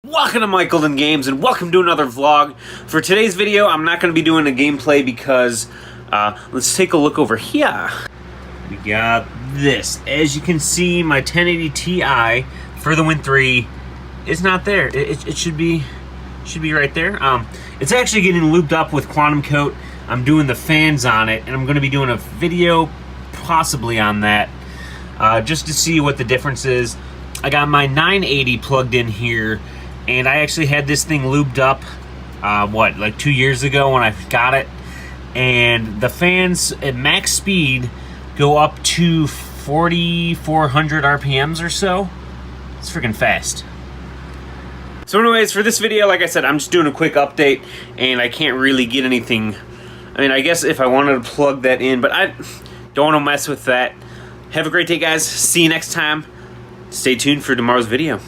Welcome to Michael and Games, and welcome to another vlog. For today's video, I'm not going to be doing a gameplay because, let's take a look over here. We got this. As you can see, my 1080 Ti for the Win 3 is not there. It should be right there. It's actually getting looped up with QuantumCoat. I'm doing the fans on it, and I'm going to be doing a video possibly on that, just to see what the difference is. I got my 980 plugged in here, and I actually had this thing lubed up, like 2 years ago when I got it. And the fans at max speed go up to 4,400 RPMs or so. It's freaking fast. So anyways, for this video, like I said, I'm just doing a quick update, and I can't really get anything. I mean, I guess if I wanted to plug that in, but I don't want to mess with that. Have a great day, guys. See you next time. Stay tuned for tomorrow's video.